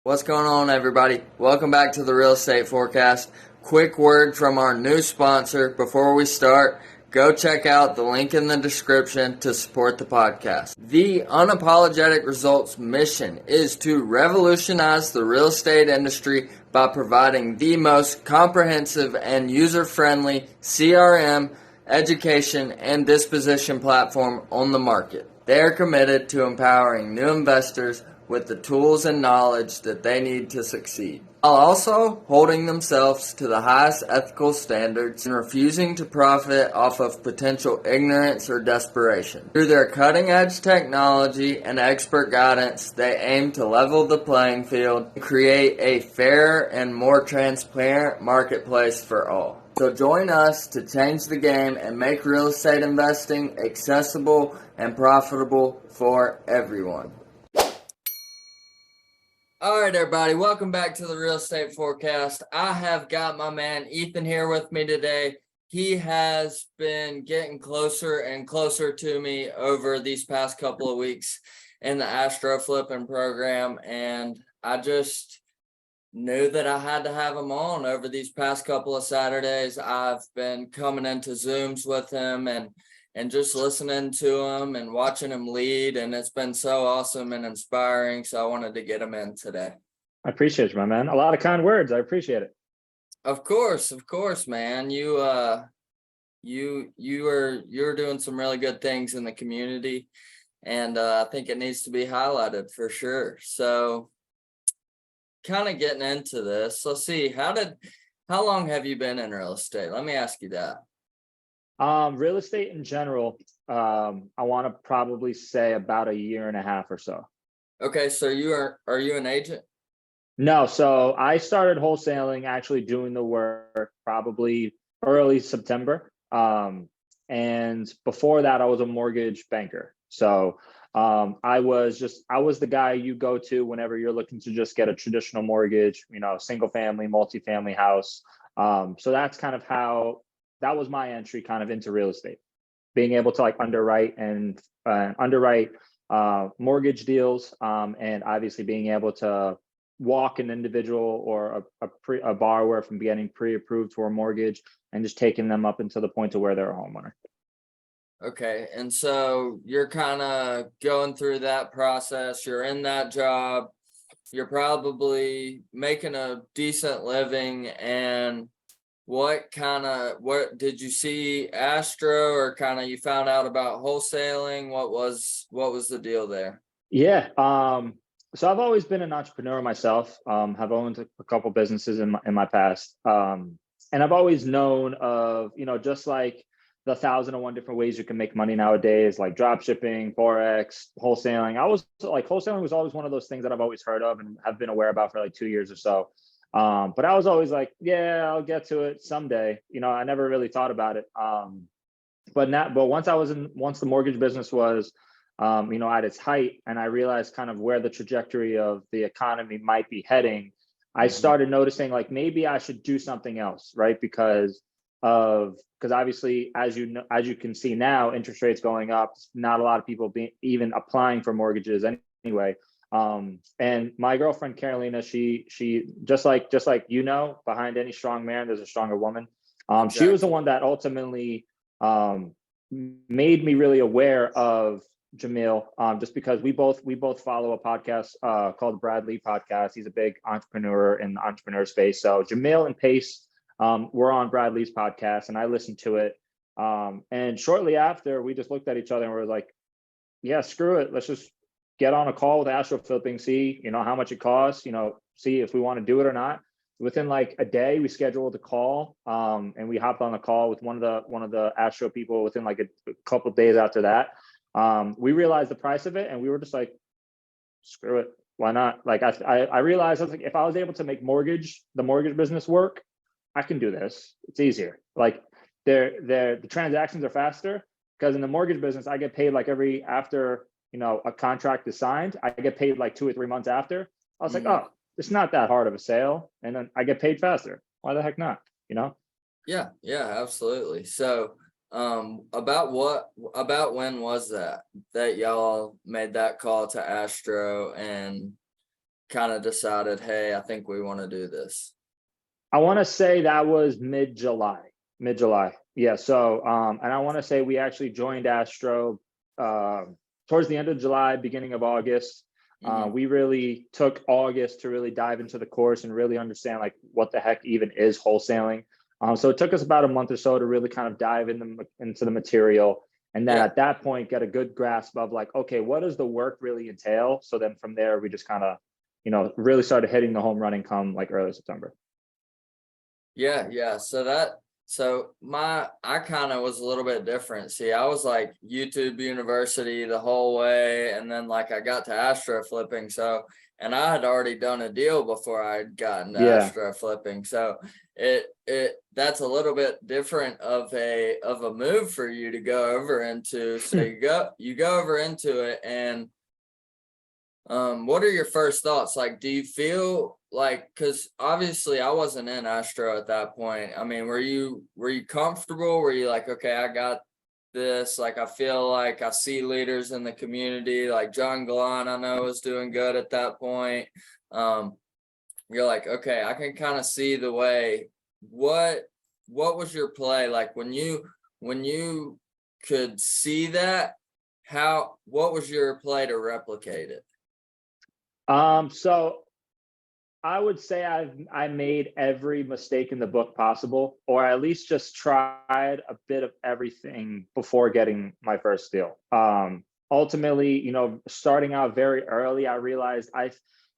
What's going on, everybody? Welcome back to the Real Estate Forecast. Quick word from our new sponsor before we start. Go check out the link in the description to support the podcast. The Unapologetic Results mission is to revolutionize the real estate industry by providing the most comprehensive and user-friendly CRM, education, and disposition platform on the market. They are committed to empowering new investors with the tools and knowledge that they need to succeed, while also holding themselves to the highest ethical standards and refusing to profit off of potential ignorance or desperation. Through their cutting-edge technology and expert guidance, they aim to level the playing field and create a fairer and more transparent marketplace for all. So join us to change the game and make real estate investing accessible and profitable for everyone. All right, everybody, welcome back to the Real Estate Forecast. I have got my man Ethan here with me today. He has been getting closer and closer to me over these past couple of weeks in the ASTRO flipping program, and I just knew that I had to have him on over these past couple of Saturdays. I've been coming into Zooms with him and just listening to him and watching him lead, and it's been so awesome and inspiring, so I wanted to get him in today. I appreciate you, my man. A lot of kind words. I appreciate it. Of course, man. You're doing some really good things in the community, and I think it needs to be highlighted for sure. So kind of getting into this, let's see, how long have you been in real estate? Let me ask you that. Real estate in general, I want to probably say about 1.5 years or so. Okay, so are you an agent? No, so I started wholesaling, actually doing the work probably early September. And before that, I was a mortgage banker. So I was the guy you go to whenever you're looking to just get a traditional mortgage, single family, multifamily house. So that's kind of how that was my entry kind of into real estate, being able to underwrite mortgage deals, and obviously being able to walk an individual or a borrower from getting pre-approved for a mortgage and just taking them up until the point to where they're a homeowner. Okay, and so you're kind of going through that process. You're in that job. You're probably making a decent living. And what did you see ASTRO, or kind of you found out about wholesaling? What was the deal there? Yeah. So I've always been an entrepreneur myself. Have owned a couple businesses in my past. And I've always known of, just like the 1,001 different ways you can make money nowadays, like drop shipping, Forex, wholesaling. Wholesaling was always one of those things that I've always heard of and have been aware about for like 2 years or so. But I was always like, yeah, I'll get to it someday. I never really thought about it. But once the mortgage business was, at its height, and I realized kind of where the trajectory of the economy might be heading, I started noticing like maybe I should do something else, right? Because obviously, as you can see now, interest rates going up, not a lot of people even applying for mortgages anyway. And my girlfriend Carolina, she just like behind any strong man, there's a stronger woman. Exactly. She was the one that ultimately made me really aware of Jamil, just because we both follow a podcast called Brad Lee Podcast. He's a big entrepreneur in the entrepreneur space. So Jamil and Pace were on Brad Lee's podcast, and I listened to it. And shortly after, we just looked at each other and we were like, yeah, screw it. Let's just get on a call with ASTRO Flipping, see, how much it costs, see if we want to do it or not. Within like a day, we scheduled a call, and we hopped on the call with one of the ASTRO people within like a couple of days after that. We realized the price of it, and we were just like, screw it. Why not? Like I realized I was like, if I was able to make the mortgage business work, I can do this. It's easier. Like the transactions are faster, because in the mortgage business, I get paid like after a contract is signed, I get paid like 2 or 3 months after. I was like, oh, it's not that hard of a sale. And then I get paid faster. Why the heck not? Yeah, absolutely. So about when was that y'all made that call to ASTRO, and kind of decided, hey, I think we want to do this? I want to say that was mid-July. Yeah. So, and I want to say we actually joined Astro towards the end of July, beginning of August. We really took August to really dive into the course and really understand like what the heck even is wholesaling. So it took us about a month or so to really kind of dive into the material. And then at that point, get a good grasp of like, okay, what does the work really entail? So then from there, we just kind of, really started hitting the home run come like early September. Yeah. I kind of was a little bit different. See, I was like YouTube University the whole way, and then like I got to Astro flipping. So, and I had already done a deal before I had gotten to Astro flipping. So that's a little bit different of a move for you to go over into. So you go over into it, and what are your first thoughts? Like, do you feel like, because obviously I wasn't in Astro at that point. I mean, were you comfortable? Were you like, okay, I got this? Like, I feel like I see leaders in the community, like John Galan, I know was doing good at that point. You're like, okay, I can kind of see the way. What was your play like when you could see that? What was your play to replicate it? So I would say I made every mistake in the book possible, or at least just tried a bit of everything before getting my first deal. Ultimately, starting out very early, I realized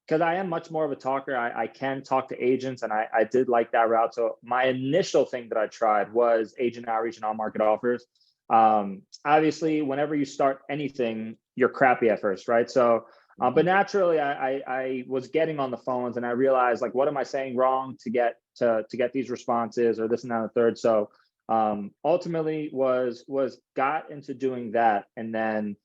because I am much more of a talker, I can talk to agents, and I did like that route. So my initial thing that I tried was agent outreach and on-market offers. Obviously, whenever you start anything, you're crappy at first, right? So but naturally, I was getting on the phones, and I realized like, what am I saying wrong to get these responses or this and that and the third. So ultimately was got into doing that, and then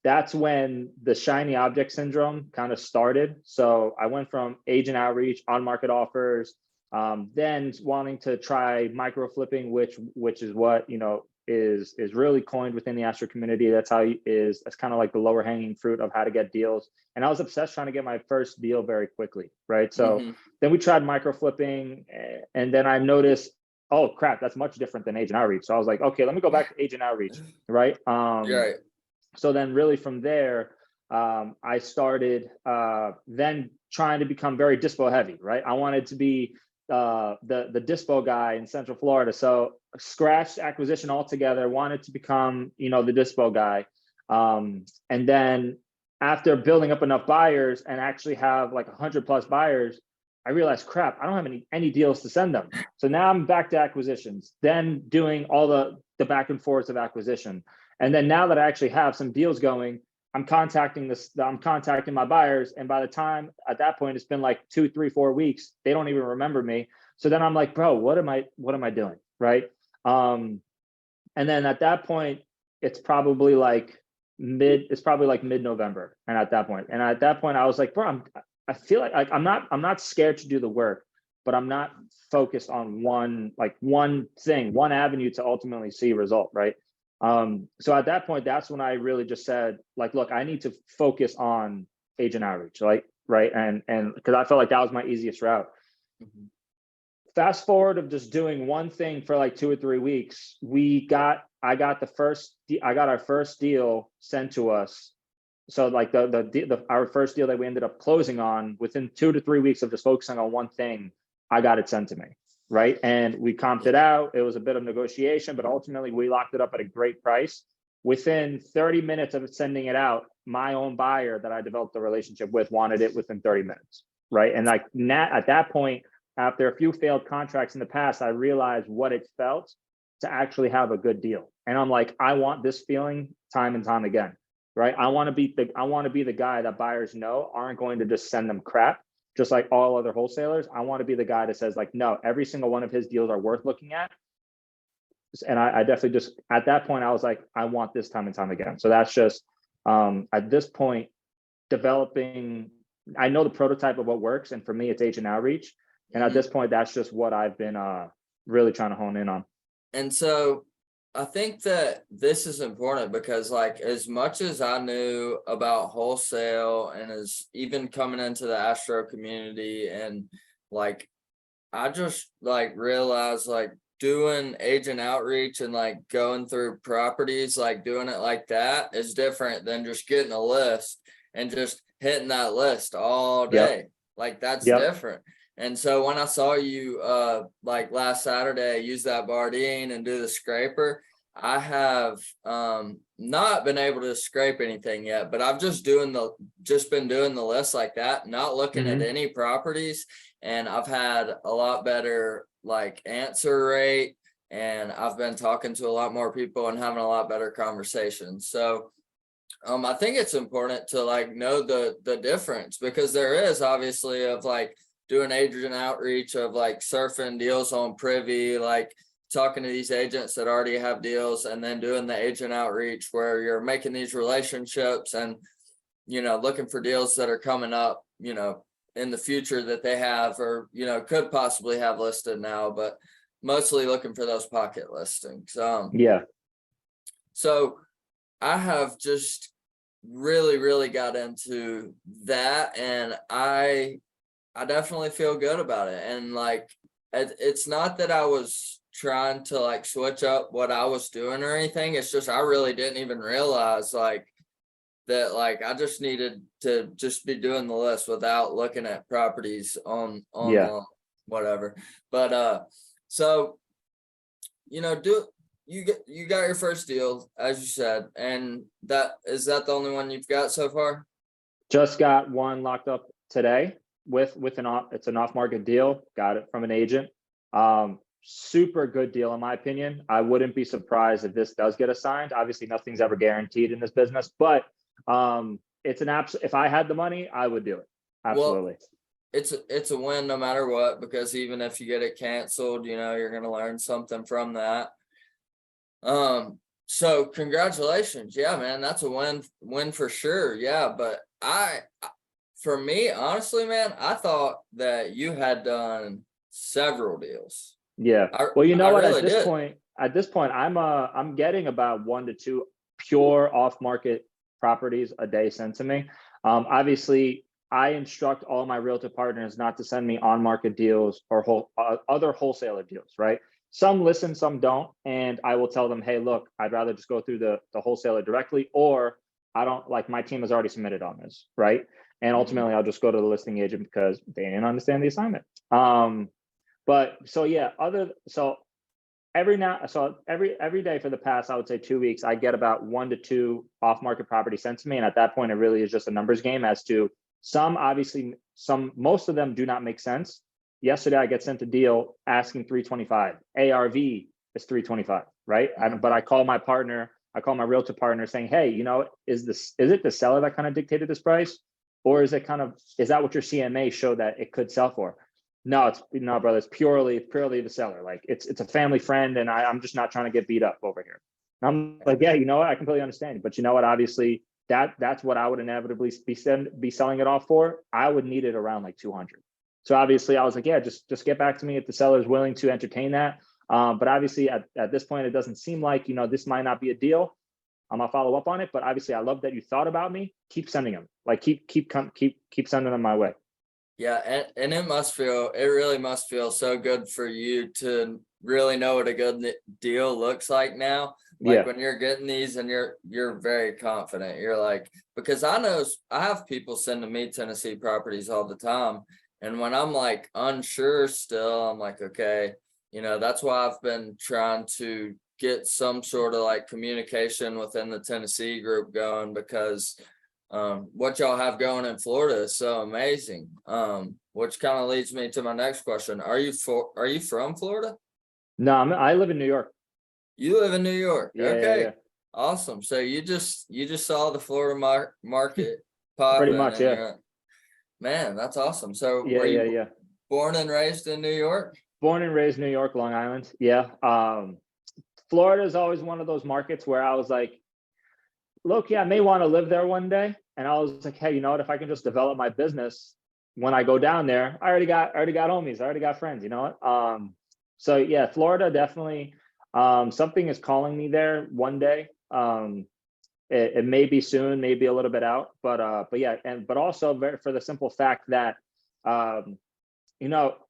that's when the shiny object syndrome kind of started. So I went from agent outreach, on market offers, then wanting to try micro flipping, which is what is really coined within the Astro community. That's kind of like the lower hanging fruit of how to get deals. And I was obsessed trying to get my first deal very quickly, right? So then we tried micro flipping, and then I noticed, oh crap, that's much different than agent outreach. So I was like, okay, let me go back to agent outreach, right? Right. So then really from there, I started then trying to become very dispo heavy, right? I wanted to be the dispo guy in Central Florida. So scratched acquisition altogether, wanted to become, the dispo guy. And then after building up enough buyers and actually have like 100+ buyers, I realized, crap, I don't have any deals to send them. So now I'm back to acquisitions, then doing all the back and forth of acquisition. And then now that I actually have some deals going, I'm contacting my buyers. And by the time at that point, it's been like 2, 3, 4 weeks, they don't even remember me. So then I'm like, bro, what am I doing? Right. And then at that point, it's probably like mid-November. And at that point, I was like, bro, I feel like I'm not scared to do the work, but I'm not focused on one thing, one avenue to ultimately see a result. Right. So at that point, that's when I really just said, like, look, I need to focus on agent outreach, like, right. And because I felt like that was my easiest route. Fast forward of just doing one thing for like 2 or 3 weeks, I got our first deal sent to us. So like our first deal that we ended up closing on, within 2 to 3 weeks of just focusing on one thing, I got it sent to me. Right. And we comped it out. It was a bit of negotiation, but ultimately we locked it up at a great price. Within 30 minutes of sending it out, my own buyer that I developed the relationship with wanted it within 30 minutes. Right. And like at that point, after a few failed contracts in the past, I realized what it felt to actually have a good deal. And I'm like, I want this feeling time and time again. Right. I want to be the guy that buyers know aren't going to just send them crap. Just like all other wholesalers, I want to be the guy that says like, no, every single one of his deals are worth looking at. And I definitely just, at that point, I was like, I want this time and time again. So that's just, at this point, developing, I know the prototype of what works. And for me, it's agent outreach. And at this point, that's just what I've been really trying to hone in on. And so I think that this is important because like as much as I knew about wholesale and as even coming into the ASTRO community and like I just like realized like doing agent outreach and like going through properties, like doing it like that is different than just getting a list and just hitting that list all Yep. day. Like that's Yep. different. And so when I saw you like last Saturday use that Bardine and do the scraper, I have not been able to scrape anything yet, but I've just been doing the list like that, not looking at any properties, and I've had a lot better like answer rate, and I've been talking to a lot more people and having a lot better conversations. So I think it's important to like know the difference, because there is obviously of like doing agent outreach of like surfing deals on Privy, like talking to these agents that already have deals, and then doing the agent outreach where you're making these relationships and, you know, looking for deals that are coming up, you know, in the future that they have, or, you know, could possibly have listed now, but mostly looking for those pocket listings. Yeah. So I have just really got into that, and I definitely feel good about it. And like, it's not that I was trying to like switch up what I was doing or anything. It's just I really didn't even realize like that, like I just needed to just be doing the list without looking at properties on whatever. But so, you know, you got your first deal, as you said, and that the only one you've got so far? Just got one locked up today with it's an off-market deal. Got it from an agent. Super good deal in my opinion. I wouldn't be surprised if this does get assigned. Obviously, nothing's ever guaranteed in this business, but it's an if I had the money, I would do it. Absolutely. Well, it's a win no matter what, because even if you get it canceled, you know, you're going to learn something from that. So congratulations. Yeah, man, that's a win for sure. Yeah. But for me, honestly, man, I thought that you had done several deals. Yeah. Well, you know what, really at this point, I'm getting about 1 to 2 pure off-market properties a day sent to me. Obviously I instruct all my realtor partners not to send me on-market deals or other wholesaler deals, right? Some listen, some don't. And I will tell them, hey, look, I'd rather just go through the wholesaler directly, or I don't like, my team has already submitted on this, right? And ultimately I'll just go to the listing agent because they didn't understand the assignment. But so yeah, every day for the past, I would say 2 weeks, I get about 1 to 2 off-market properties sent to me. And at that point, it really is just a numbers game as to most of them do not make sense. Yesterday, I get sent a deal asking 325. ARV is 325, right? But I call my realtor partner saying, hey, you know, is it the seller that kind of dictated this price? Or is that what your CMA showed that it could sell for? No, brother, it's purely the seller. Like it's a family friend, and I'm just not trying to get beat up over here. And I'm like, yeah, you know what? I completely understand. But you know what? Obviously, that's what I would inevitably be selling it off for. I would need it around like 200. So obviously, I was like, yeah, just get back to me if the seller is willing to entertain that. But obviously, at this point, it doesn't seem like, you know, this might not be a deal. I'm gonna follow up on it. But obviously, I love that you thought about me. Keep sending them. Like keep sending them my way. Yeah, and it really must feel so good for you to really know what a good deal looks like now. Like when you're getting these and you're very confident. You're like, because I have people sending me Tennessee properties all the time. And when I'm like unsure still, I'm like, okay, you know, that's why I've been trying to get some sort of like communication within the Tennessee group going, because what y'all have going in Florida is so amazing. Which kind of leads me to my next question. Are you from Florida? No, I live in New York. You live in New York. Yeah, Okay. yeah. Awesome. So you just saw the Florida market pop. Pretty much, yeah. Man, that's awesome. So were you born and raised in New York? Born and raised New York, Long Island. Yeah. Florida is always one of those markets where I was like, look, I may want to live there one day. And I was like, hey, you know what? If I can just develop my business when I go down there, I already got homies, I already got friends, you know what? So yeah, Florida definitely. Something is calling me there one day. It may be soon, maybe a little bit out, but yeah, but also for the simple fact that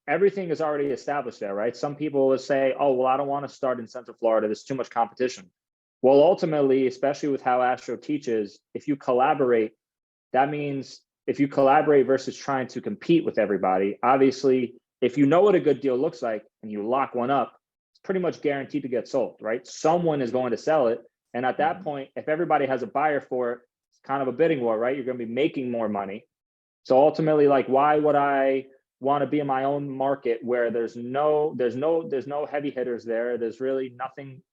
everything is already established there, right? Some people will say, oh, well, I don't want to start in Central Florida, there's too much competition. Well, ultimately, especially with how ASTRO teaches, if you collaborate, that means if you collaborate versus trying to compete with everybody, obviously, if you know what a good deal looks like and you lock one up, it's pretty much guaranteed to get sold, right? Someone is going to sell it. And at that point, if everybody has a buyer for it, it's kind of a bidding war, right? You're going to be making more money. So ultimately, like, why would I want to be in my own market where there's no heavy hitters there? There's really nothing.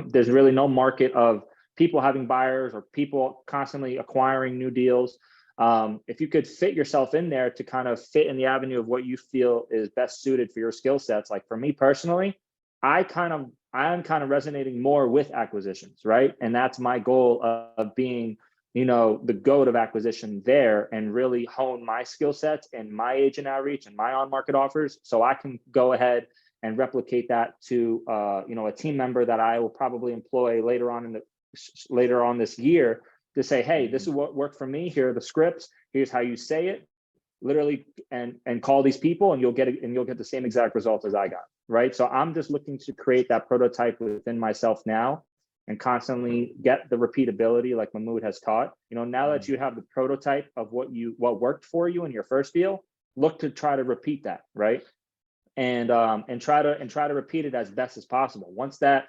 There's really no market of people having buyers or people constantly acquiring new deals. If you could fit yourself in there to kind of fit in the avenue of what you feel is best suited for your skill sets. Like for me personally, I am kind of resonating more with acquisitions, right? And that's my goal of being, the GOAT of acquisition there, and really hone my skill sets and my agent outreach and my on-market offers, so I can go ahead and replicate that to a team member that I will probably employ later on this year to say, hey, this is what worked for me. Here are the scripts. Here's how you say it, literally, and call these people, and you'll get the same exact result as I got, right? So I'm just looking to create that prototype within myself now, and constantly get the repeatability like Mahmoud has taught. Now that you have the prototype of what worked for you in your first deal, look to try to repeat that, right? And try to repeat it as best as possible. Once that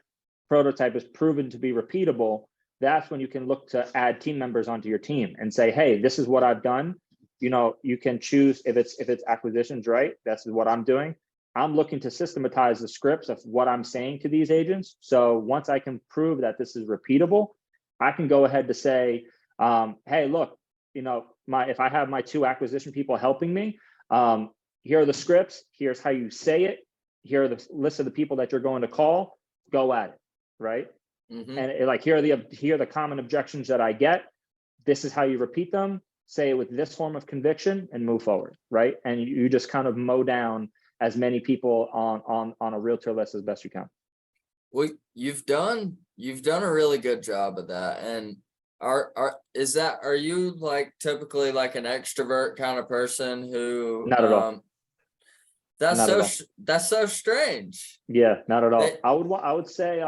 prototype is proven to be repeatable, that's when you can look to add team members onto your team and say, hey, this is what I've done. You can choose if it's acquisitions, right? That's what I'm doing. I'm looking to systematize the scripts of what I'm saying to these agents. So once I can prove that this is repeatable, I can go ahead to say, hey, look, if I have my 2 acquisition people helping me, here are the scripts. Here's how you say it. Here are the list of the people that you're going to call. Go at it, right? Mm-hmm. And here are the common objections that I get. This is how you repeat them. Say it with this form of conviction and move forward, right? And you just kind of mow down as many people on a realtor list as best you can. Well, you've done a really good job of that. And are you like typically like an extrovert kind of person who? Not at all. That's so strange. Yeah, not at all. I would say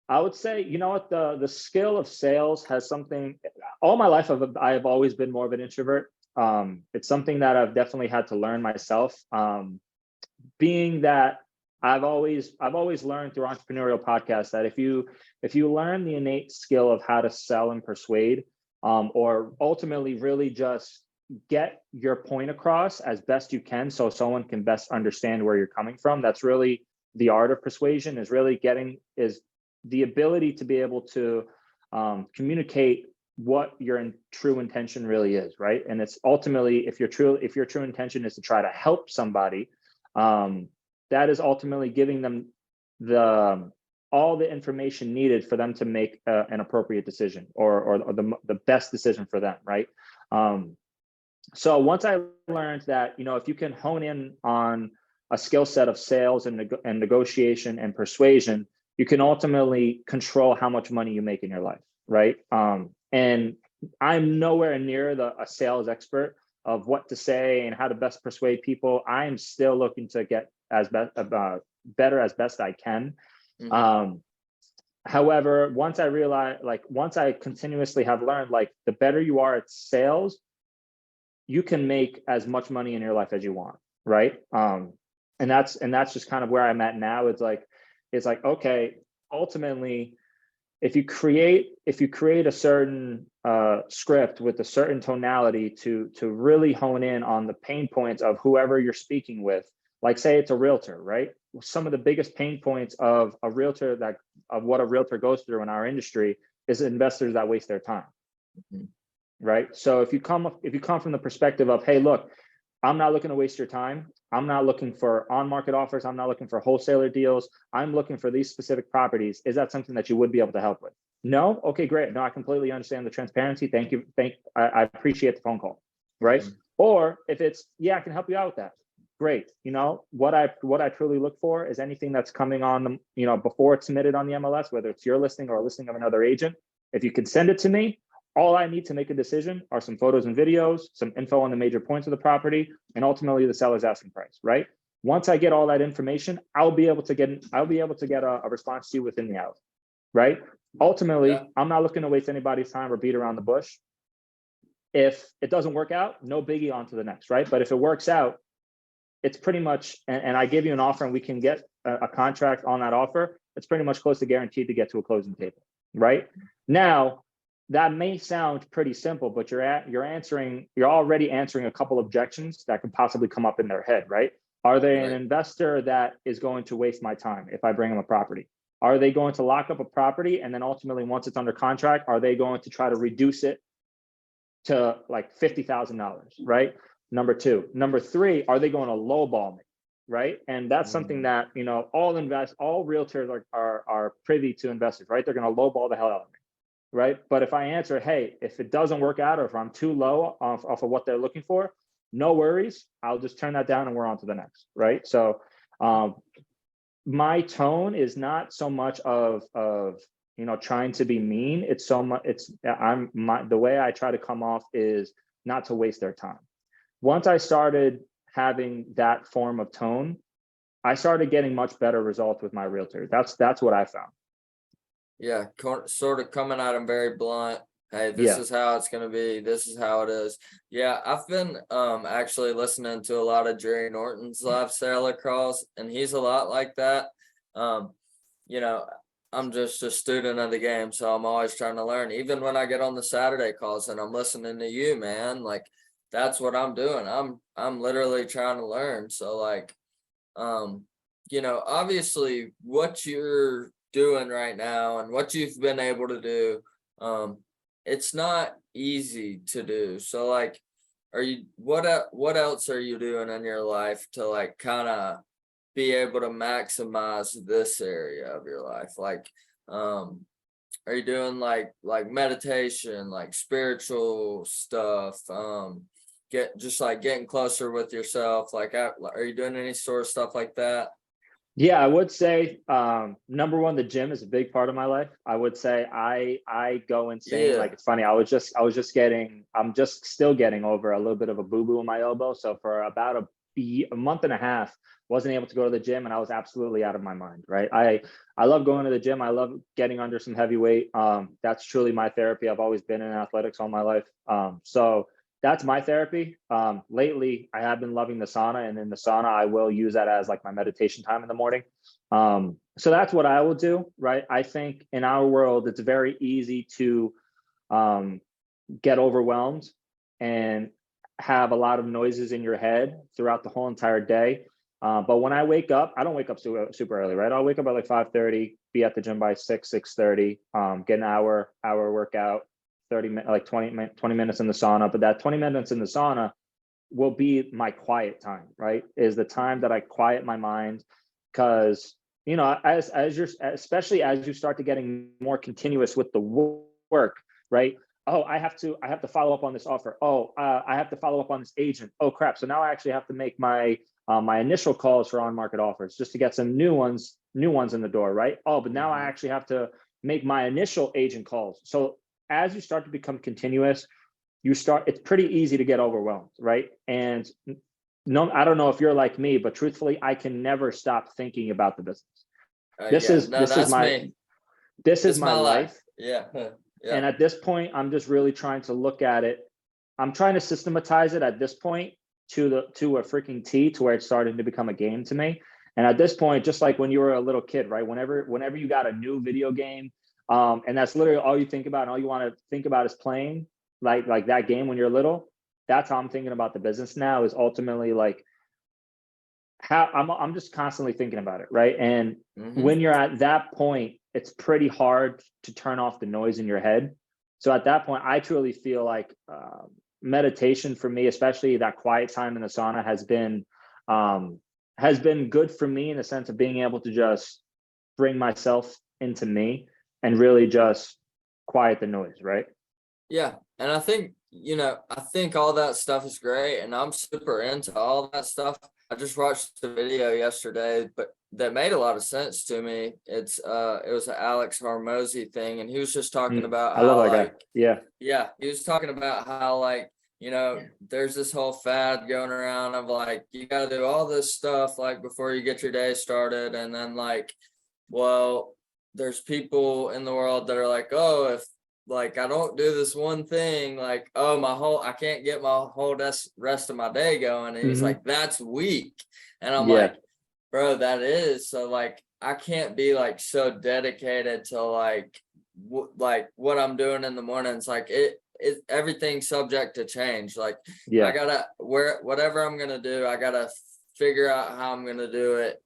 what, the skill of sales has something. All my life I have always been more of an introvert. It's something that I've definitely had to learn myself. Being that I've always learned through entrepreneurial podcasts that if you learn the innate skill of how to sell and persuade, or ultimately really just get your point across as best you can so someone can best understand where you're coming from, that's really the art of persuasion, is the ability to be able to communicate what your true intention really is, right? And it's ultimately, if your true intention is to try to help somebody, that is ultimately giving them all the information needed for them to make an appropriate decision or the best decision for them, right? So once I learned that, if you can hone in on a skill set of sales and negotiation and persuasion, you can ultimately control how much money you make in your life, right? And I'm nowhere near a sales expert of what to say and how to best persuade people. I'm still looking to get better as best I can. Mm-hmm. However, once I continuously have learned, the better you are at sales, you can make as much money in your life as you want, right? And that's just kind of where I'm at now. It's like, okay, ultimately, if you create a certain script with a certain tonality to really hone in on the pain points of whoever you're speaking with, like say it's a realtor, right? Some of the biggest pain points of what a realtor goes through in our industry is investors that waste their time. Mm-hmm. Right? So if you come from the perspective of, hey, look, I'm not looking to waste your time. I'm not looking for on-market offers. I'm not looking for wholesaler deals. I'm looking for these specific properties. Is that something that you would be able to help with? No? Okay, great. No, I completely understand the transparency. Thank you. I appreciate the phone call, right? Mm-hmm. Or if it's, yeah, I can help you out with that. great. What I truly look for is anything that's coming on, before it's submitted on the MLS, whether it's your listing or a listing of another agent. If you can send it to me, all I need to make a decision are some photos and videos, some info on the major points of the property, and ultimately the seller's asking price, right? Once I get all that information, I'll be able to get a response to you within the hour, right? Ultimately, Yeah. I'm not looking to waste anybody's time or beat around the bush. If it doesn't work out, no biggie, on to the next, right? But if it works out, it's pretty much, and I give you an offer and we can get a contract on that offer, it's pretty much close to guaranteed to get to a closing table, right? Now, that may sound pretty simple, but you're already answering a couple objections that could possibly come up in their head, right? Are they an investor that is going to waste my time if I bring them a property? Are they going to lock up a property and then ultimately, once it's under contract, are they going to try to reduce it to like $50,000, right? Number two. Number three, are they going to lowball me, right? And that's something that, all realtors are privy to investors, right? They're going to lowball the hell out of me, right? But if I answer, hey, if it doesn't work out or if I'm too low off of what they're looking for, no worries, I'll just turn that down and we're on to the next, right? So my tone is not so much of trying to be mean. It's so much, the way I try to come off is not to waste their time. Once I started having that form of tone, I started getting much better results with my realtor. That's what I found. Yeah, sort of coming at them very blunt. Hey, this is how it's gonna be. This is how it is. Yeah, I've been actually listening to a lot of Jerry Norton's live seller calls, and he's a lot like that. I'm just a student of the game, so I'm always trying to learn. Even when I get on the Saturday calls and I'm listening to you, man, like that's what I'm doing. I'm literally trying to learn. So like, obviously what you're doing right now and what you've been able to do, it's not easy to do. So like, what else are you doing in your life to like kind of be able to maximize this area of your life? Like, are you doing like meditation, like spiritual stuff, getting closer with yourself? Like, are you doing any sort of stuff like that? Yeah, I would say number one, the gym is a big part of my life. I would say I go insane. Yeah. Like, it's funny. I'm just still getting over a little bit of a boo-boo in my elbow. So for about a month and a half, wasn't able to go to the gym, and I was absolutely out of my mind, right? I love going to the gym. I love getting under some heavy weight. That's truly my therapy. I've always been in athletics all my life. So that's my therapy. Lately, I have been loving the sauna, and in the sauna, I will use that as like my meditation time in the morning. So that's what I will do, right? I think in our world, it's very easy to get overwhelmed and have a lot of noises in your head throughout the whole entire day. But when I wake up, I don't wake up super early, right? I'll wake up at like 5:30, be at the gym by 6:30, get an hour workout, 20 minutes in the sauna. But that 20 minutes in the sauna will be my quiet time, right? Is the time that I quiet my mind, because especially as you start to getting more continuous with the work, right? Oh, I have to follow up on this offer. Oh, I have to follow up on this agent. Oh crap! So now I actually have to make my initial calls for on-market offers just to get some new ones in the door, right? Oh, but now I actually have to make my initial agent calls. So as you start to become continuous, it's pretty easy to get overwhelmed, right? And no, I don't know if you're like me, but truthfully, I can never stop thinking about the business. This is my life. Yeah. Yeah. And at this point, I'm just really trying to look at it. I'm trying to systematize it at this point to a freaking T, to where it's starting to become a game to me. And at this point, just like when you were a little kid, right? Whenever you got a new video game, and that's literally all you think about, and all you want to think about is playing like that game when you're little. That's how I'm thinking about the business now, is ultimately like how I'm just constantly thinking about it, right? And when you're at that point, it's pretty hard to turn off the noise in your head. So at that point, I truly feel like meditation for me, especially that quiet time in the sauna, has been good for me, in the sense of being able to just bring myself into me and really just quiet the noise, right? Yeah. And I think I think all that stuff is great, and I'm super into all that stuff. I just watched the video yesterday, but that made a lot of sense to me. It was an Alex Hormozy thing, and he was just talking about I love how, that guy. like, Yeah. yeah, he was talking about how, like, there's this whole fad going around of, like, you got to do all this stuff, like, before you get your day started. And then, like, well, there's people in the world that are like, oh, if, like, I don't do this one thing, like, oh, I can't get my whole rest of my day going. And he's like, that's weak. And I'm Yeah. like, bro, that is. So, like, I can't be, like, so dedicated to, like, what I'm doing in the mornings. Like, everything's subject to change. Like, Yeah. I gotta, whatever I'm gonna do, I gotta figure out how I'm gonna do it.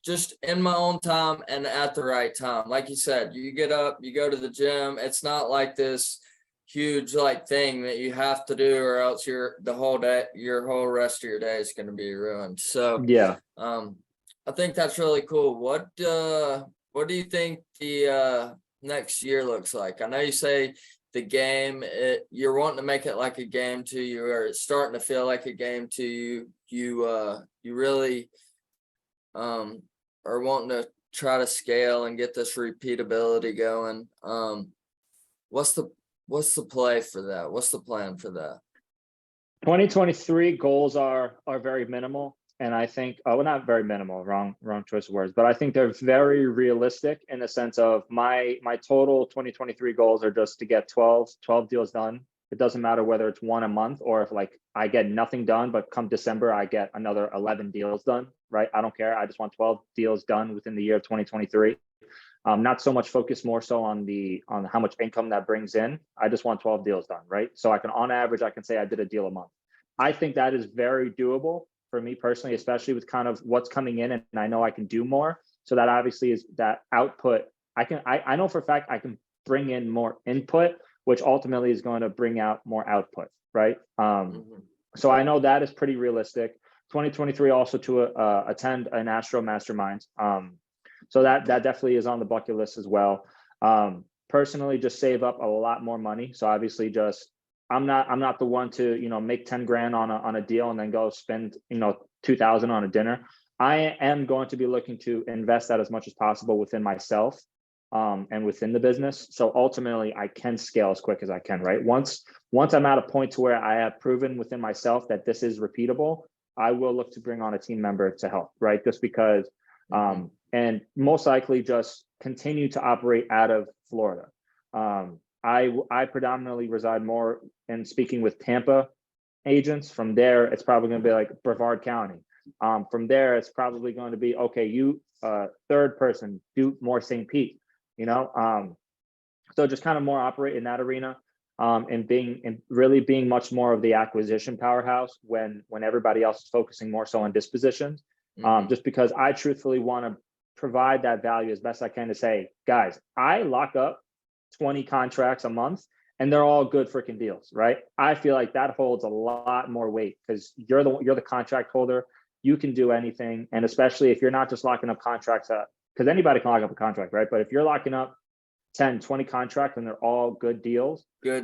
Just in my own time and at the right time. Like you said, you get up, you go to the gym. It's not like this huge, like, thing that you have to do, or else your whole rest of your day is going to be ruined. So Yeah. I think that's really cool. What do you think the next year looks like? I know you say the game, you're wanting to make it like a game to you, or it's starting to feel like a game to you. You really are wanting to try to scale and get this repeatability going. What's the play for that? What's the plan for that? 2023 goals are very minimal, and I think well, not very minimal, wrong choice of words, but I think they're very realistic in the sense of my total 2023 goals are just to get 12 deals done. It doesn't matter whether it's one a month or if, like, I get nothing done, but come December I get another 11 deals done, right? I don't care. I just want 12 deals done within the year of 2023. Not so much focus, more so on how much income that brings in. I just want 12 deals done, right? So on average, I can say I did a deal a month. I think that is very doable for me personally, especially with kind of what's coming in, and I know I can do more. So that obviously is that output. I know for a fact I can bring in more input, which ultimately is going to bring out more output, right? So I know that is pretty realistic. 2023 also to attend an ASTRO mastermind. So that definitely is on the bucket list as well. Personally, just save up a lot more money. So obviously, just I'm not the one to make 10 grand on a deal and then go spend 2,000 on a dinner. I am going to be looking to invest that as much as possible within myself and within the business. So ultimately, I can scale as quick as I can. Right. Once I'm at a point to where I have proven within myself that this is repeatable, I will look to bring on a team member to help. Right. Just because. And most likely just continue to operate out of Florida. I predominantly reside more in speaking with Tampa agents. From there, it's probably going to be like Brevard County. From there, it's probably going to be, okay, you third person, do more St. Pete, so just kind of more operate in that arena. And really being much more of the acquisition powerhouse when everybody else is focusing more so on dispositions. Just because I truthfully want to provide that value as best I can to say, guys, I lock up 20 contracts a month and they're all good freaking deals, right? I feel like that holds a lot more weight because you're the contract holder. You can do anything. And especially if you're not just locking up contracts, because anybody can lock up a contract, right? But if you're locking up 10, 20 contracts and they're all good deals. Yeah.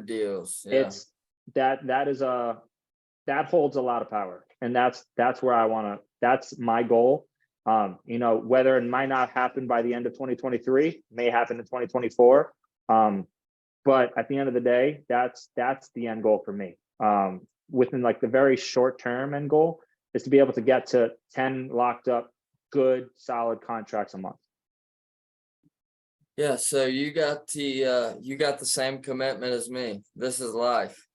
It's that holds a lot of power. And that's where that's my goal. Whether it might not happen by the end of 2023, may happen in 2024. But at the end of the day, that's the end goal for me. Within like the very short term end goal is to be able to get to 10 locked up, good, solid contracts a month. Yeah. So you got the same commitment as me. This is life.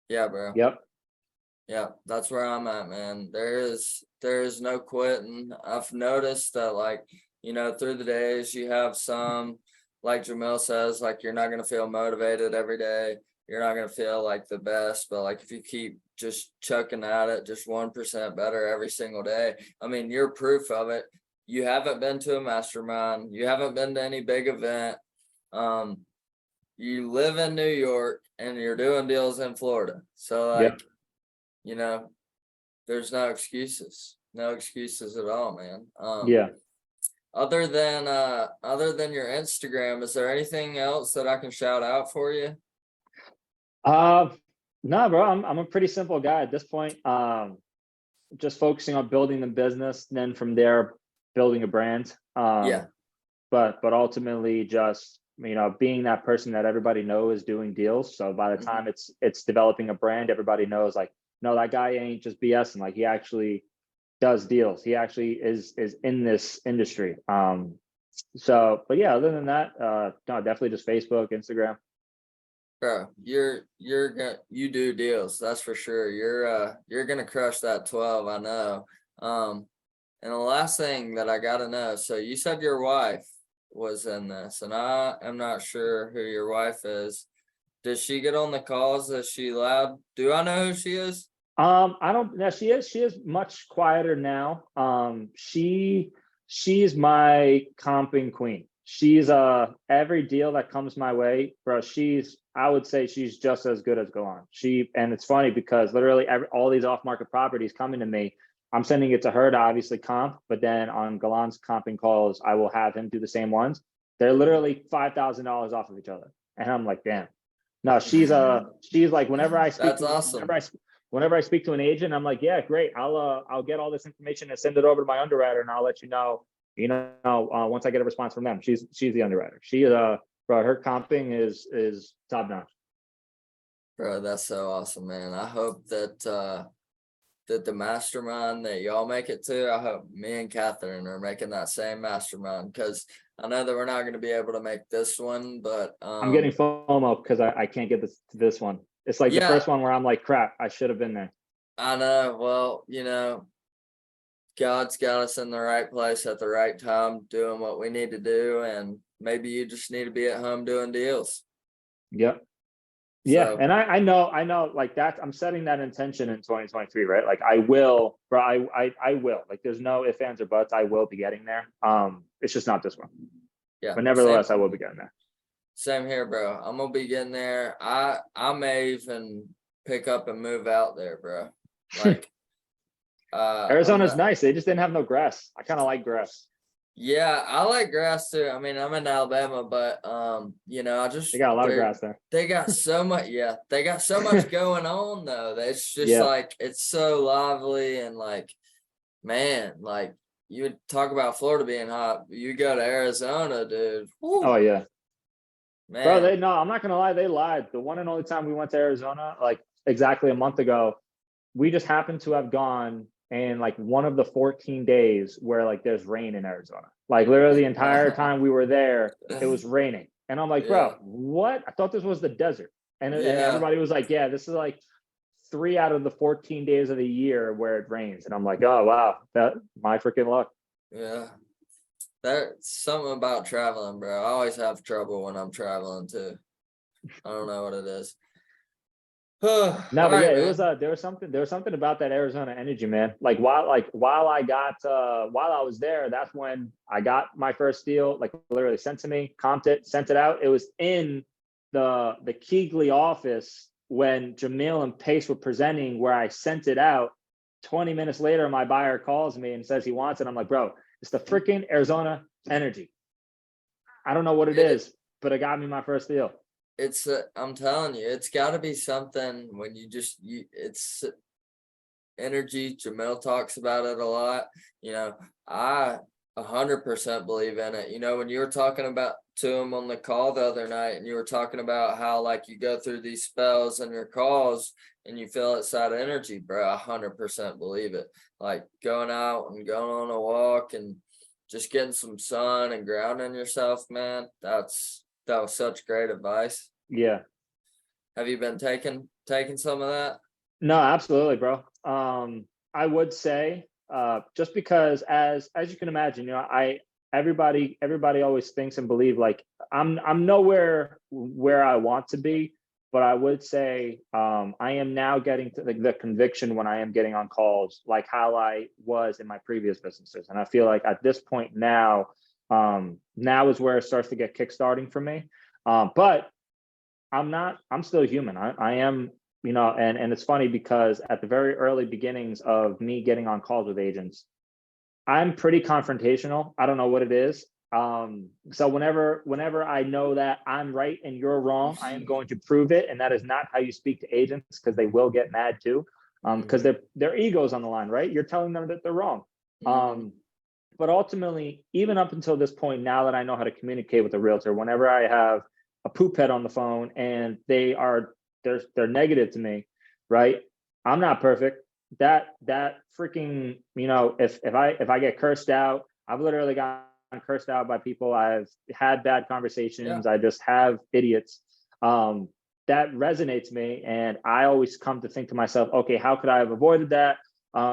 Yeah, bro. Yep. Yeah, that's where I'm at, man. There is no quitting. I've noticed that, like, through the days you have some, like Jamil says, like, you're not going to feel motivated every day. You're not going to feel like the best, but like if you keep just chucking at it, just 1% better every single day. I mean, you're proof of it. You haven't been to a mastermind. You haven't been to any big event. You live in New York and you're doing deals in Florida. So like, there's no excuses at all, man. Yeah. Other than your Instagram, is there anything else that I can shout out for you? Uh, no, bro, I'm a pretty simple guy at this point. Just focusing on building the business, then from there, building a brand. Yeah. But ultimately just, being that person that everybody knows doing deals. So by the Hmm. time it's developing a brand, everybody knows like, no, that guy ain't just BSing. Like he actually does deals. He actually is in this industry. So, but yeah, other than that, no, definitely just Facebook, Instagram. Bro, you're gonna you do deals, that's for sure. You're gonna crush that 12, I know. Um, and the last thing that I gotta know, so you said your wife was in this, and I am not sure who your wife is. Does she get on the calls? Is she loud? Do I know who she is? I don't know. She is much quieter now. She's my comping queen. She's every deal that comes my way, bro. I would say she's just as good as Galan. And it's funny because literally all these off-market properties coming to me, I'm sending it to her to obviously comp, but then on Galan's comping calls, I will have him do the same ones. They're literally $5,000 off of each other. And I'm like, damn. No, she's like That's awesome. whenever I speak to an agent, I'm like, yeah, great. I'll get all this information and send it over to my underwriter, and I'll let you know. Once I get a response from them. She's the underwriter. Bro, her comping is top notch. Bro, that's so awesome, man. I hope that the mastermind that y'all make it to, I hope me and Catherine are making that same mastermind, because I know that we're not going to be able to make this one, but I'm getting FOMO because I can't get this one. It's like the yeah, first one where I'm like, crap, I should have been there. I know. Well, God's got us in the right place at the right time, doing what we need to do, and maybe you just need to be at home doing deals. Yep. Yeah, So and I know, like that. I'm setting that intention in 2023, right? Like I will, bro. I will. Like there's no ifs, ands, or buts. I will be getting there. It's just not this one, yeah, but same nevertheless, I will be getting there. same here, bro. I'm gonna be getting there. I may even pick up and move out there, bro. Like I'm Arizona's not. nice. They just didn't have no grass. I kind of like grass. Yeah, I like grass too. I mean, I'm in Alabama, but I They just got a lot of grass there. they got so much. Yeah, they got so much going on though. That it's just Yeah. like it's so lively, and like, man, like you would talk about Florida being hot. You go to Arizona, dude. Oh Whew, yeah, bro. man. I'm not gonna lie. They lied. The one and only time we went to Arizona, like exactly a month ago, we just happened to have gone in like one of the 14 days where like there's rain in Arizona. Like literally the entire time we were there, it was raining. And I'm like, bro, Yeah, what? I thought this was the desert. And yeah, everybody was like, yeah, this is like 3 out of the 14 days of the year where it rains. And I'm like, oh wow, that my freaking luck. yeah. There's something about traveling, bro. I always have trouble when I'm traveling too. I don't know what it is. All No, but yeah, right, it was man. there was something about that Arizona energy, man. While I was there, that's when I got my first deal, like literally sent to me, comped it, sent it out. It was in the Keegley office when Jamil and Pace were presenting where I sent it out. 20 minutes later, my buyer calls me and says he wants it. I'm like, bro, it's the freaking Arizona energy. I don't know what it It is, but it got me my first deal. it's I'm telling you, it's got to be something when it's energy. Jamel talks about it a lot. I 100% believe in it. When you were talking about to him on the call the other night, and you were talking about how like you go through these spells and your calls and you feel it's that energy, bro. I 100% believe it. Like going out and going on a walk and just getting some sun and grounding yourself, man. That was such great advice. Yeah. Have you been taking some of that? No, absolutely, bro. I would say, just because as you can imagine, everybody always thinks and believe like I'm nowhere where I want to be, but I would say I am now getting to the conviction when I am getting on calls like how I was in my previous businesses, and I feel like at this point now is where it starts to get kickstarting for me. But I'm still human. I am, and it's funny because at the very early beginnings of me getting on calls with agents, I'm pretty confrontational. I don't know what it is. So whenever I know that I'm right and you're wrong, I am going to prove it. And that is not how you speak to agents, because they will get mad too. Because their ego's on the line, right? You're telling them that they're wrong. But ultimately, even up until this point, now that I know how to communicate with a realtor, whenever I have a poop head on the phone and they're negative to me, right? I'm not perfect. That freaking, if I get cursed out, I've literally gotten cursed out by people. I've had bad conversations. I just have idiots. That resonates me, and I always come to think to myself, okay, how could I have avoided that?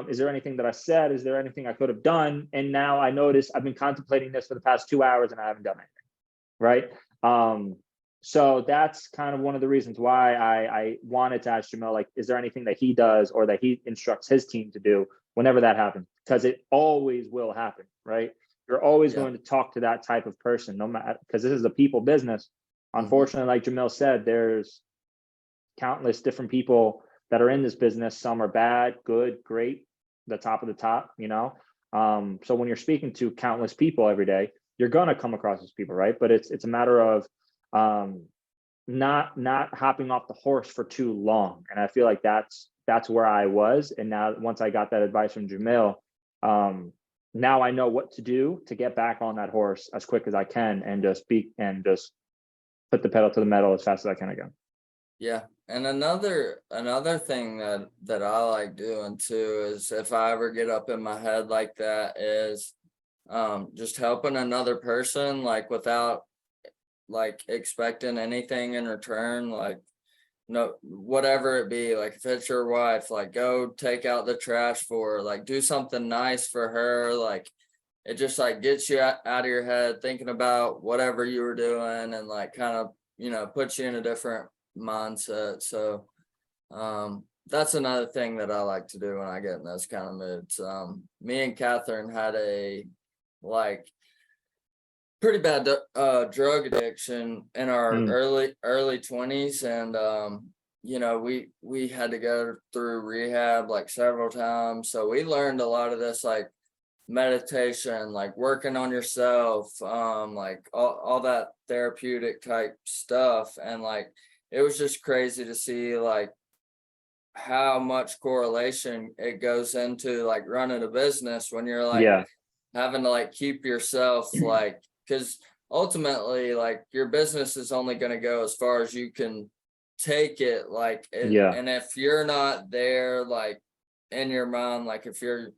Is there anything that I said? Is there anything I could have done? And now I notice I've been contemplating this for the past 2 hours and I haven't done anything. Right. So that's kind of one of the reasons why I wanted to ask Jamil, like, is there anything that he does or that he instructs his team to do whenever that happens? Because it always will happen, right? You're always going to talk to that type of person, no matter, because this is a people business. Unfortunately, like Jamil said, there's countless different people that are in this business. Some are bad, good, great, the top of the top, So when you're speaking to countless people every day, you're going to come across these people, right? But it's a matter of not hopping off the horse for too long. And I feel like that's where I was. And now once I got that advice from Jamil, now I know what to do to get back on that horse as quick as I can and just put the pedal to the metal as fast as I can again. Yeah. And another thing that I like doing too is, if I ever get up in my head like that, is just helping another person, like without like expecting anything in return, like no, whatever it be, like if it's your wife, like go take out the trash for her, like do something nice for her, like it just like gets you out of your head thinking about whatever you were doing, and like kind of puts you in a different mindset. So that's another thing that I like to do when I get in those kind of moods. Me and Catherine had a like pretty bad drug addiction in our early 20s, and we had to go through rehab like several times. So we learned a lot of this, like meditation, like working on yourself, like all that therapeutic type stuff. And like it was just crazy to see like how much correlation it goes into like running a business when you're like having to like keep yourself, like, because ultimately like your business is only going to go as far as you can take it, like and if you're not there, like in your mind, like if you're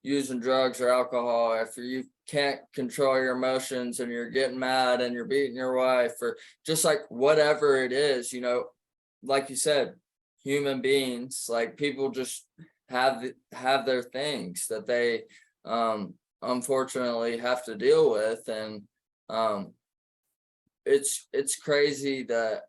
using drugs or alcohol, if you can't control your emotions and you're getting mad and you're beating your wife, or just like whatever it is, like you said, human beings, like people just have their things that they unfortunately have to deal with. And it's crazy that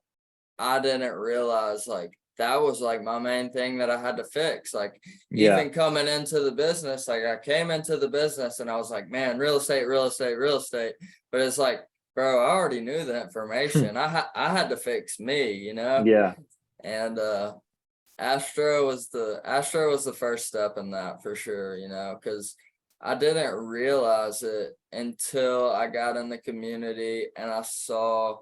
I didn't realize like that was like my main thing that I had to fix. Like even coming into the business, like I came into the business and I was like, man, real estate. But it's like, bro, I already knew the information. I had to fix me, And ASTRO was the first step in that for sure, because I didn't realize it until I got in the community and I saw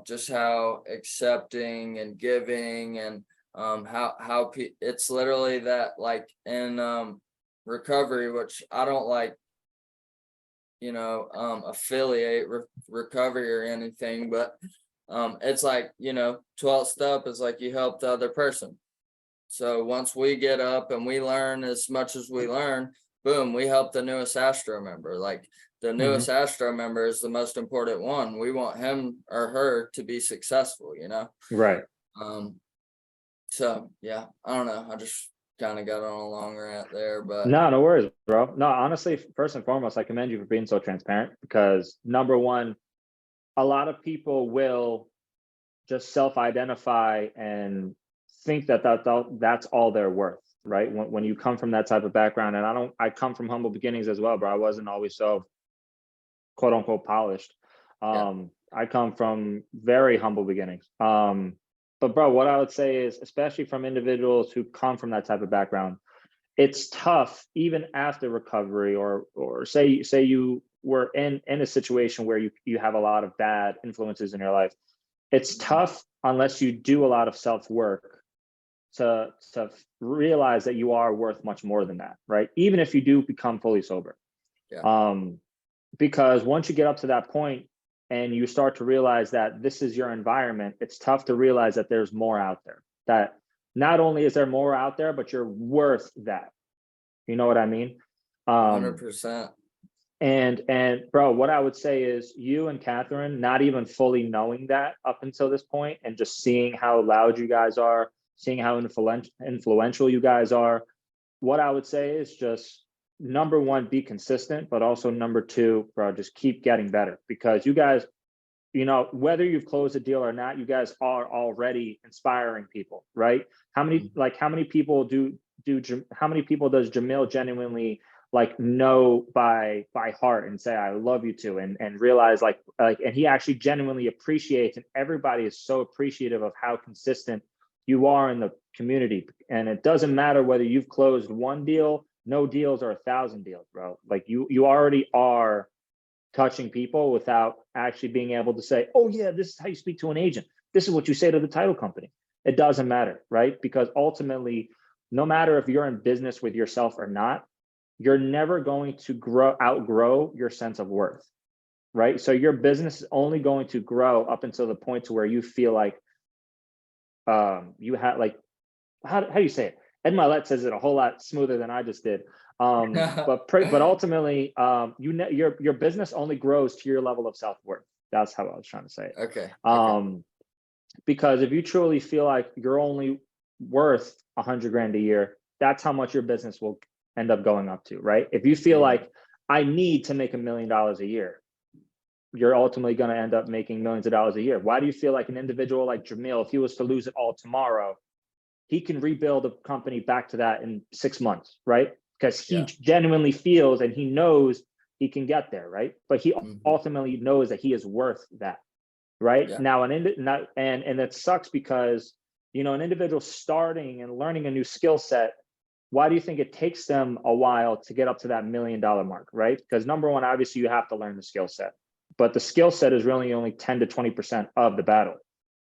just how accepting and giving, and how it's literally that, like in recovery, which I don't like, affiliate recovery or anything, but it's like 12th step is like you help the other person. So once we get up and we learn as much as we learn, boom, we help the newest ASTRO member. Like the newest ASTRO member is the most important one. We want him or her to be successful, Right. So yeah, I don't know. I just kind of got on a long rant there, but no worries, bro. No, honestly, first and foremost, I commend you for being so transparent, because number one, a lot of people will just self-identify and think that that's all they're worth, right? When you come from that type of background, and I come from humble beginnings as well, bro. I wasn't always so quote unquote polished. I come from very humble beginnings. But bro, what I would say is, especially from individuals who come from that type of background, it's tough even after recovery, or say you were in a situation where you have a lot of bad influences in your life, it's tough unless you do a lot of self-work to realize that you are worth much more than that, right? Even if you do become fully sober. Yeah. Because once you get up to that point and you start to realize that this is your environment, it's tough to realize that there's more out there. That not only is there more out there, but you're worth that. You know what I mean? 100%. And bro, what I would say is you and Catherine, not even fully knowing that up until this point, and just seeing how loud you guys are, seeing how influential you guys are, what I would say is just, number one, be consistent, but also number two, bro, just keep getting better, because you guys, you know, whether you've closed a deal or not, you guys are already inspiring people, right? How many people how many people does Jamil genuinely like know by heart and say I love you to, and realize like and he actually genuinely appreciates, and everybody is so appreciative of how consistent you are in the community. And it doesn't matter whether you've closed one deal, no deals, or 1,000 deals, bro. Like you already are touching people without actually being able to say, oh yeah, this is how you speak to an agent, this is what you say to the title company. It doesn't matter, right? Because ultimately, no matter if you're in business with yourself or not, you're never going to outgrow your sense of worth, right? So your business is only going to grow up until the point to where you feel like you have like, how do you say it? Ed Milet says it a whole lot smoother than I just did. But ultimately, your business only grows to your level of self-worth. That's how I was trying to say it. Okay. Because if you truly feel like you're only worth 100 grand a year, that's how much your business will end up going up to, right? If you feel like I need to make $1 million a year, you're ultimately going to end up making millions of dollars a year. Why do you feel like an individual like Jamil, if he was to lose it all tomorrow, he can rebuild a company back to that in 6 months, right? Because he genuinely feels and he knows he can get there, right? But he ultimately knows that he is worth that, right? Now, and it sucks because, you know, an individual starting and learning a new skill set, why do you think it takes them a while to get up to that $1 million mark, right? Because number one, obviously you have to learn the skill set, but the skill set is really only 10 to 20% of the battle.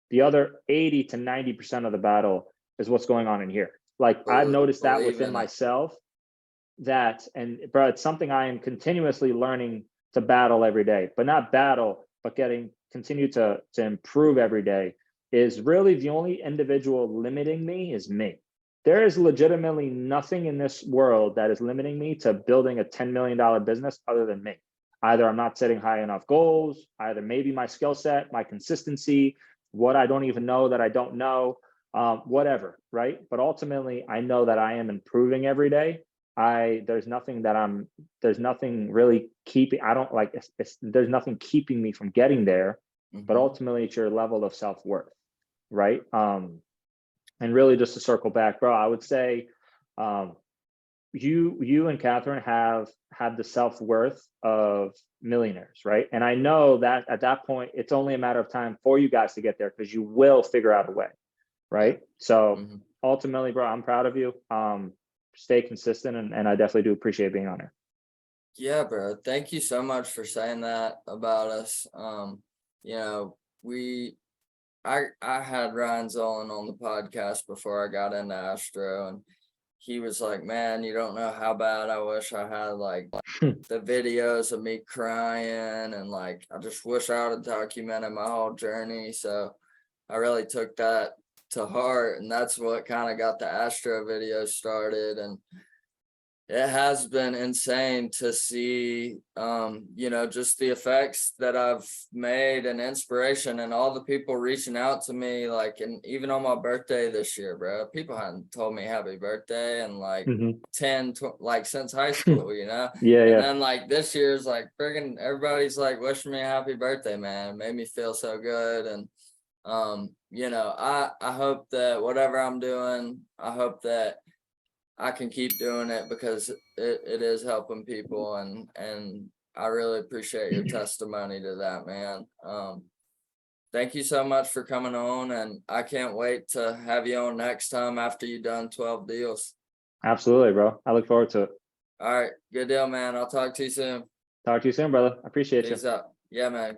The other 80 to 90% of the battle is what's going on in here. Like I've noticed that within myself, that, and bro, it's something I am continuously learning to battle every day, but not battle, but continue to improve every day, is really the only individual limiting me is me. There is legitimately nothing in this world that is limiting me to building a $10 million business other than me. Either I'm not setting high enough goals, either maybe my skill set, my consistency, what I don't even know that I don't know, whatever, right? But ultimately, I know that I am improving every day. There's nothing really keeping, I don't like, there's nothing keeping me from getting there, but ultimately it's your level of self-worth, right? And really just to circle back, bro, I would say you and Catherine have the self-worth of millionaires, right? And I know that at that point, it's only a matter of time for you guys to get there, because you will figure out a way, right? So ultimately, bro, I'm proud of you. Stay consistent, and I definitely do appreciate being on here. Yeah, bro. Thank you so much for saying that about us. You know, I had Ryan Zolan on the podcast before I got into ASTRO, and he was like, man, you don't know how bad I wish I had like the videos of me crying, and like I just wish I would have documented my whole journey. So I really took that to heart, and that's what kind of got the ASTRO video started. And it has been insane to see, you know, just the effects that I've made and inspiration, and all the people reaching out to me, like, and even on my birthday this year, bro, people hadn't told me happy birthday and like 10, like since high school, you know? And then like this year's like friggin' everybody's like wishing me a happy birthday, man. It made me feel so good. And, you know, I hope that whatever I'm doing, I hope that I can keep doing it, because it is helping people, and I really appreciate your testimony to that, man. Thank you so much for coming on, and I can't wait to have you on next time after you've done 12 deals. Absolutely, bro. I look forward to it. All right, good deal, man. I'll talk to you soon. Talk to you soon, brother. I appreciate you. Peace out. Yeah, man.